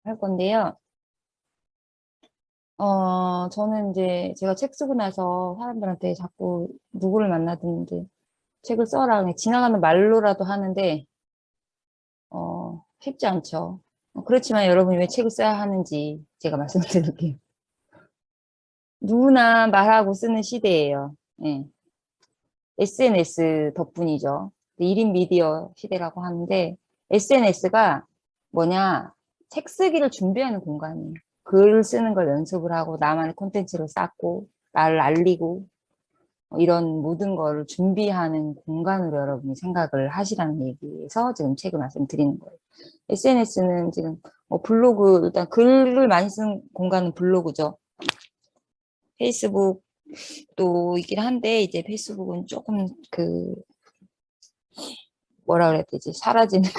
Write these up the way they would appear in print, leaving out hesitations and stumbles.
할 건데요. 저는 이제 제가 책 쓰고 나서 사람들한테 자꾸 누구를 만나든 이제 책을 써라. 그냥 지나가는 말로라도 하는데, 쉽지 않죠. 그렇지만 여러분이 왜 책을 써야 하는지 제가 말씀드릴게요. 누구나 말하고 쓰는 시대예요. 예. SNS 덕분이죠. 1인 미디어 시대라고 하는데, SNS가 뭐냐, 책 쓰기를 준비하는 공간이에요. 글 쓰는 걸 연습을 하고, 나만의 콘텐츠를 쌓고, 나를 알리고, 이런 모든 거를 준비하는 공간으로 여러분이 생각을 하시라는 얘기에서 지금 책을 말씀드리는 거예요. SNS는 지금 블로그, 일단 글을 많이 쓰는 공간은 블로그죠. 페이스북도 있긴 한데, 이제 페이스북은 조금 뭐라 그래야 되지? 사라지는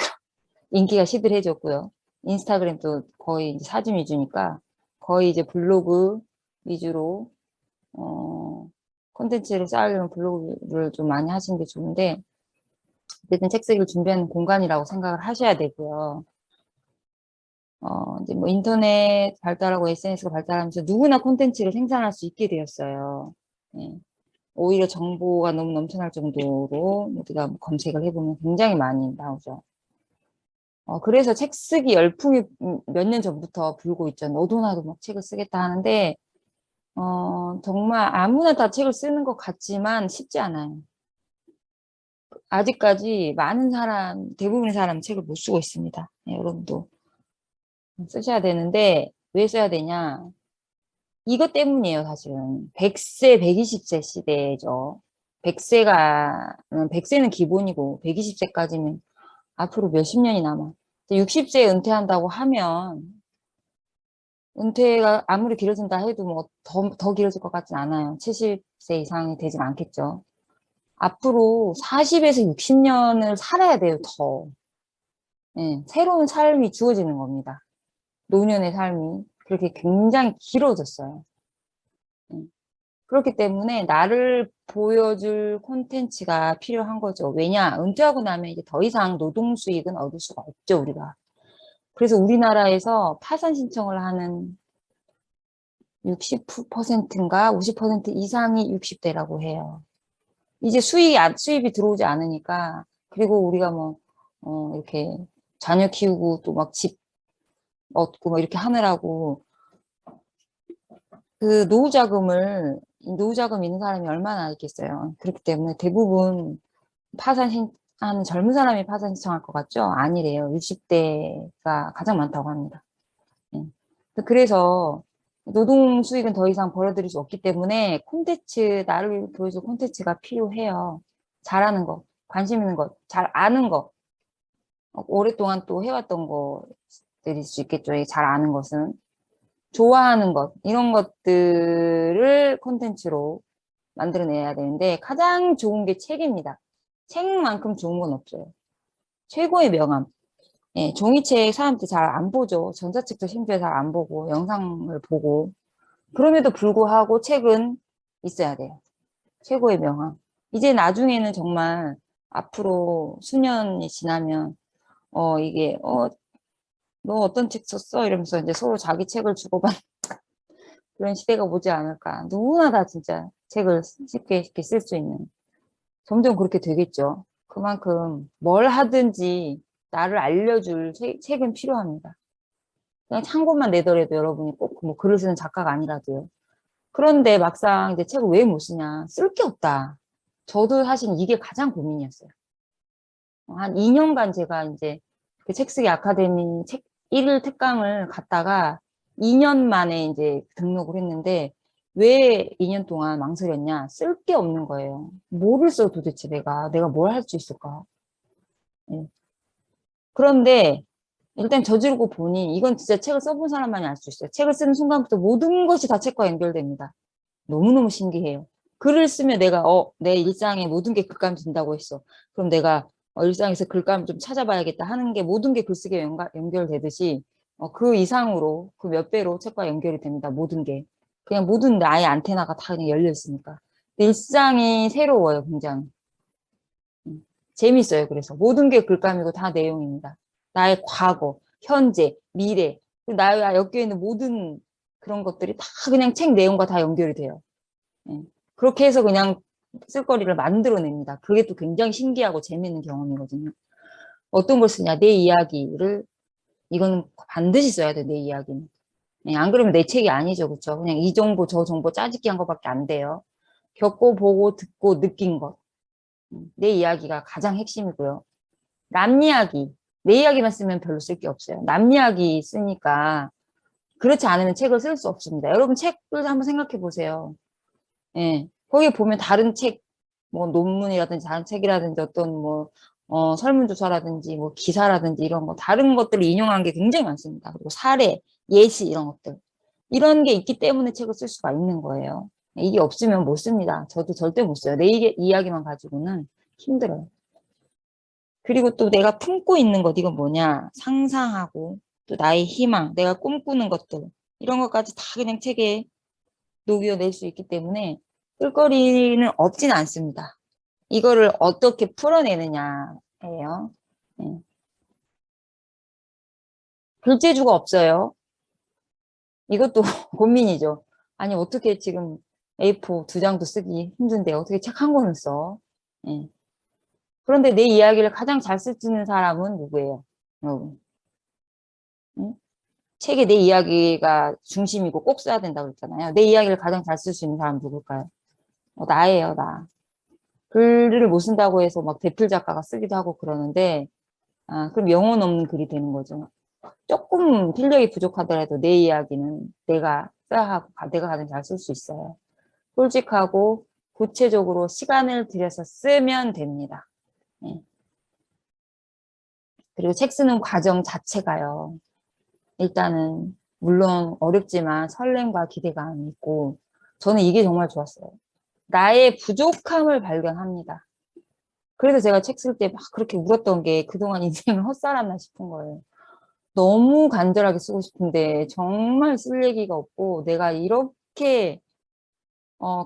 인기가 시들해졌고요. 인스타그램도 거의 이제 사진 위주니까 거의 이제 블로그 위주로 어, 콘텐츠를 쌓으려면 블로그를 좀 많이 하시는 게 좋은데 어쨌든 책 쓰기를 준비하는 공간이라고 생각을 하셔야 되고요. 이제 뭐 인터넷 발달하고 SNS가 발달하면서 누구나 콘텐츠를 생산할 수 있게 되었어요. 예. 오히려 정보가 너무 넘쳐날 정도로 우리가 뭐 검색을 해보면 굉장히 많이 나오죠. 그래서 책 쓰기 열풍이 몇 년 전부터 불고 있죠. 너도 나도 막 책을 쓰겠다 하는데, 정말 아무나 다 책을 쓰는 것 같지만 쉽지 않아요. 아직까지 많은 사람, 대부분의 사람 책을 못 쓰고 있습니다. 네, 여러분도 쓰셔야 되는데, 왜 써야 되냐? 이것 때문이에요, 사실은. 100세, 120세 시대죠. 100세는 기본이고, 120세까지는 앞으로 몇십 년이 남아. 60세에 은퇴한다고 하면, 은퇴가 아무리 길어진다 해도 뭐 더 길어질 것 같진 않아요. 70세 이상이 되진 않겠죠. 앞으로 40에서 60년을 살아야 돼요, 더. 예, 새로운 삶이 주어지는 겁니다. 노년의 삶이. 그렇게 굉장히 길어졌어요. 예. 그렇기 때문에 나를 보여줄 콘텐츠가 필요한 거죠. 왜냐? 은퇴하고 나면 이제 더 이상 노동 수익은 얻을 수가 없죠, 우리가. 그래서 우리나라에서 파산 신청을 하는 60%인가 50% 이상이 60대라고 해요. 이제 수입이 들어오지 않으니까, 그리고 우리가 뭐, 이렇게 자녀 키우고 또 막 집 얻고 막 이렇게 하느라고 노후자금 있는 사람이 얼마나 있겠어요. 그렇기 때문에 대부분 하는 젊은 사람이 파산 신청할 것 같죠? 아니래요. 60대가 가장 많다고 합니다. 예. 그래서 노동 수익은 더 이상 벌어들일 수 없기 때문에 나를 보여줄 콘텐츠가 필요해요. 잘하는 것, 관심 있는 것, 잘 아는 것, 오랫동안 또 해왔던 것들일 수 있겠죠. 잘 아는 것은. 좋아하는 것, 이런 것들을 콘텐츠로 만들어내야 되는데 가장 좋은 게 책입니다. 책만큼 좋은 건 없어요. 최고의 명함. 예, 종이책 사람들이 잘 안 보죠. 전자책도 심지어 잘 안 보고 영상을 보고 그럼에도 불구하고 책은 있어야 돼요. 최고의 명함. 이제 나중에는 정말 앞으로 수년이 지나면 너 어떤 책 썼어? 이러면서 이제 서로 자기 책을 주고받는 그런 시대가 오지 않을까. 누구나 다 진짜 책을 쉽게 쉽게 쓸 수 있는. 점점 그렇게 되겠죠. 그만큼 뭘 하든지 나를 알려줄 책은 필요합니다. 그냥 창고만 내더라도 여러분이 꼭 뭐 글을 쓰는 작가가 아니라도요. 그런데 막상 이제 책을 왜 못 쓰냐? 쓸 게 없다. 저도 사실 이게 가장 고민이었어요. 한 2년간 제가 이제 그 책쓰기 아카데미 책 1일 특강을 갔다가 2년 만에 이제 등록을 했는데 왜 2년 동안 망설였냐? 쓸 게 없는 거예요. 뭐를 써 도대체 내가 뭘 할 수 있을까? 예. 그런데 일단 저지르고 보니 이건 진짜 책을 써본 사람만이 알 수 있어요. 책을 쓰는 순간부터 모든 것이 다 책과 연결됩니다. 너무너무 신기해요. 글을 쓰면 내 일상에 모든 게 글감이 된다고 했어. 그럼 내가 일상에서 글감을 좀 찾아봐야겠다 하는 게 모든 게 글쓰기에 연결되듯이 그 이상으로 그 몇 배로 책과 연결이 됩니다. 모든 게. 그냥 모든 나의 안테나가 다 그냥 열려 있으니까. 일상이 새로워요, 굉장히. 재밌어요, 그래서. 모든 게 글감이고 다 내용입니다. 나의 과거, 현재, 미래. 나와 엮여 있는 모든 그런 것들이 다 그냥 책 내용과 다 연결이 돼요. 예. 그렇게 해서 그냥 쓸거리를 만들어냅니다. 그게 또 굉장히 신기하고 재밌는 경험이거든요. 어떤 걸 쓰냐, 내 이야기를, 이거는 반드시 써야 돼, 내 이야기는. 예, 안 그러면 내 책이 아니죠, 그쵸? 그냥 이 정보, 저 정보 짜집기 한 것밖에 안 돼요. 겪고, 보고, 듣고, 느낀 것. 내 이야기가 가장 핵심이고요. 남 이야기. 내 이야기만 쓰면 별로 쓸 게 없어요. 남 이야기 쓰니까, 그렇지 않으면 책을 쓸 수 없습니다. 여러분 책을 한번 생각해 보세요. 예. 거기 보면 다른 책, 뭐 논문이라든지 다른 책이라든지 어떤 뭐, 설문조사라든지 뭐 기사라든지 이런 거, 다른 것들을 인용한 게 굉장히 많습니다. 그리고 사례, 예시 이런 것들. 이런 게 있기 때문에 책을 쓸 수가 있는 거예요. 이게 없으면 못 씁니다. 저도 절대 못 써요. 내 이야기만 가지고는 힘들어요. 그리고 또 내가 품고 있는 것, 이건 뭐냐? 상상하고, 또 나의 희망, 내가 꿈꾸는 것들, 이런 것까지 다 그냥 책에 녹여낼 수 있기 때문에 끌거리는 없진 않습니다. 이거를 어떻게 풀어내느냐예요. 네. 글재주가 없어요. 이것도 고민이죠. 아니, 어떻게 지금 A4 2장도 쓰기 힘든데 어떻게 책 한 권을 써? 예. 그런데 내 이야기를 가장 잘 쓸 수 있는 사람은 누구예요? 여러분. 응? 책에 내 이야기가 중심이고 꼭 써야 된다고 그랬잖아요. 내 이야기를 가장 잘 쓸 수 있는 사람 누굴까요? 나예요, 나. 글을 못 쓴다고 해서 막 대필 작가가 쓰기도 하고 그러는데, 그럼 영혼 없는 글이 되는 거죠. 조금 필력이 부족하더라도 내 이야기는 내가 써야 하고, 내가 가장 잘 쓸 수 있어요. 솔직하고 구체적으로 시간을 들여서 쓰면 됩니다. 예. 그리고 책 쓰는 과정 자체가요. 일단은, 물론 어렵지만 설렘과 기대감이 있고, 저는 이게 정말 좋았어요. 나의 부족함을 발견합니다. 그래서 제가 책 쓸 때 막 그렇게 울었던 게 그동안 인생을 헛살았나 싶은 거예요. 너무 간절하게 쓰고 싶은데 정말 쓸 얘기가 없고 내가 이렇게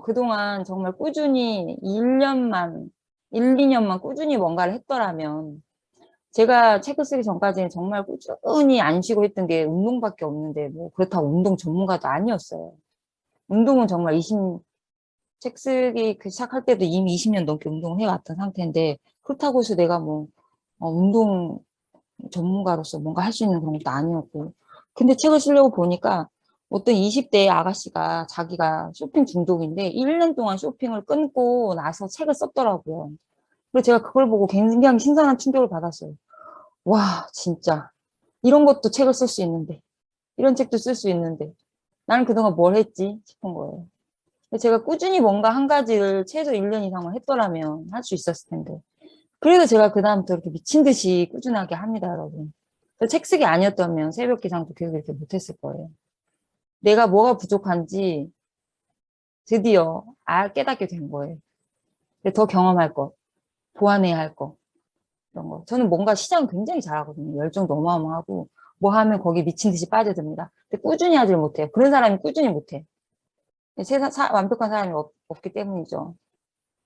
그동안 정말 꾸준히 1년만, 1, 2년만 꾸준히 뭔가를 했더라면 제가 책을 쓰기 전까지는 정말 꾸준히 안 쉬고 했던 게 운동밖에 없는데 뭐 그렇다고 운동 전문가도 아니었어요. 운동은 정말 책 쓰기 시작할 때도 이미 20년 넘게 운동을 해왔던 상태인데 그렇다고 해서 내가 뭐 운동 전문가로서 뭔가 할 수 있는 그런 것도 아니었고 근데 책을 쓰려고 보니까 어떤 20대 아가씨가 자기가 쇼핑 중독인데 1년 동안 쇼핑을 끊고 나서 책을 썼더라고요. 그래서 제가 그걸 보고 굉장히 신선한 충격을 받았어요. 와, 진짜 이런 것도 책을 쓸 수 있는데 이런 책도 쓸 수 있는데 나는 그동안 뭘 했지 싶은 거예요. 제가 꾸준히 뭔가 한 가지를 최소 1년 이상을 했더라면 할 수 있었을 텐데. 그래서 제가 그다음부터 이렇게 미친 듯이 꾸준하게 합니다, 여러분. 책 쓰기 아니었다면 새벽 기상도 계속 이렇게 못했을 거예요. 내가 뭐가 부족한지 드디어 깨닫게 된 거예요. 더 경험할 것, 보완해야 할 것, 이런 거. 저는 뭔가 시장 굉장히 잘하거든요. 열정도 어마어마하고, 뭐 하면 거기 미친 듯이 빠져듭니다. 근데 꾸준히 하질 못해요. 그런 사람이 꾸준히 못해. 완벽한 사람이 없기 때문이죠.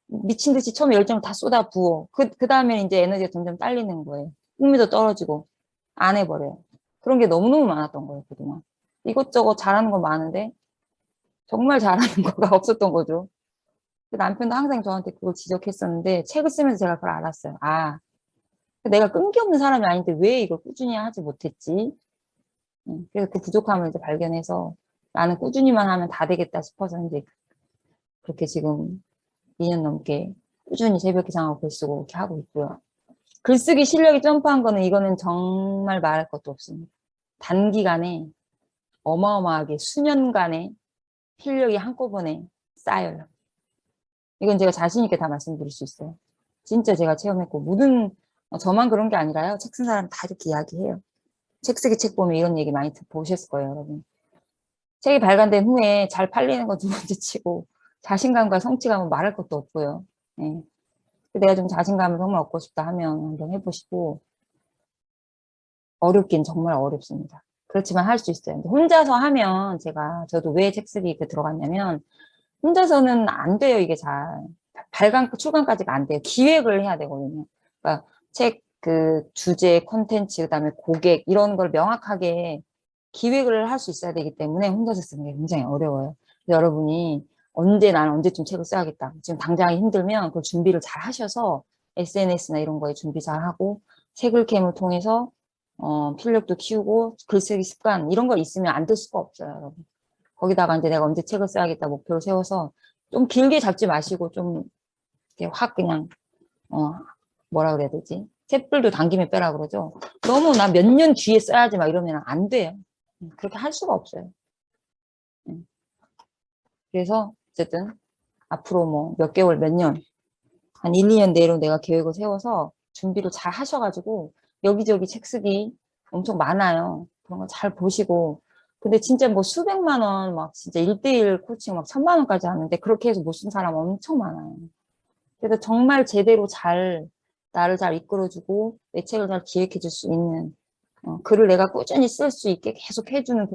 미친 듯이 처음에 열정을 다 쏟아 부어. 그 다음에 이제 에너지가 점점 딸리는 거예요. 흥미도 떨어지고, 안 해버려요. 그런 게 너무너무 많았던 거예요, 그동안. 이것저것 잘하는 거 많은데, 정말 잘하는 거가 없었던 거죠. 남편도 항상 저한테 그걸 지적했었는데, 책을 쓰면서 제가 그걸 알았어요. 내가 끈기 없는 사람이 아닌데 왜 이걸 꾸준히 하지 못했지? 그래서 그 부족함을 이제 발견해서 나는 꾸준히만 하면 다 되겠다 싶어서 이제 그렇게 지금 2년 넘게 꾸준히 새벽 기상하고 글 쓰고 이렇게 하고 있고요. 글쓰기 실력이 점프한 거는 이거는 정말 말할 것도 없습니다. 단기간에 어마어마하게 수년간의 필력이 한꺼번에 쌓여요. 이건 제가 자신 있게 다 말씀드릴 수 있어요. 진짜 제가 체험했고 모든 저만 그런 게 아니라요. 책 쓴 사람 다 이렇게 이야기해요. 책 쓰기 책 보면 이런 얘기 많이 보셨을 거예요, 여러분. 책이 발간된 후에 잘 팔리는 건 두 번째 치고 자신감과 성취감은 말할 것도 없고요. 네. 내가 좀 자신감을 정말 얻고 싶다 하면 한번 해보시고 어렵긴 정말 어렵습니다. 그렇지만 할 수 있어요. 혼자서 하면 저도 왜 책 쓰기 들어갔냐면 혼자서는 안 돼요, 이게 잘. 출간까지가 안 돼요. 기획을 해야 되거든요. 그러니까 책 주제, 콘텐츠, 그다음에 고객 이런 걸 명확하게 기획을 할 수 있어야 되기 때문에 혼자서 쓰는 게 굉장히 어려워요. 여러분이 나는 언제쯤 책을 써야겠다. 지금 당장 힘들면 그 준비를 잘 하셔서 SNS나 이런 거에 준비 잘 하고 책을캠을 통해서 필력도 키우고 글쓰기 습관 이런 거 있으면 안 될 수가 없어요, 여러분. 거기다가 이제 내가 언제 책을 써야겠다 목표를 세워서 좀 길게 잡지 마시고 좀 이렇게 확 그냥 뭐라 그래야 되지? zet불도 당김에 빼라 그러죠. 너무 나 몇 년 뒤에 써야지 막 이러면 안 돼요. 그렇게 할 수가 없어요. 그래서 어쨌든 앞으로 뭐 몇 개월, 몇 년, 한 1, 2년 내로 내가 계획을 세워서 준비를 잘 하셔가지고 여기저기 책 쓰기 엄청 많아요. 그런 거 잘 보시고. 근데 진짜 뭐 수백만 원, 막 진짜 1대1 코칭 막 1000만 원까지 하는데 그렇게 해서 못 쓴 사람 엄청 많아요. 그래서 정말 제대로 나를 잘 이끌어주고 내 책을 잘 기획해 줄 수 있는, 글을 내가 꾸준히 쓸 수 있게 계속 해주는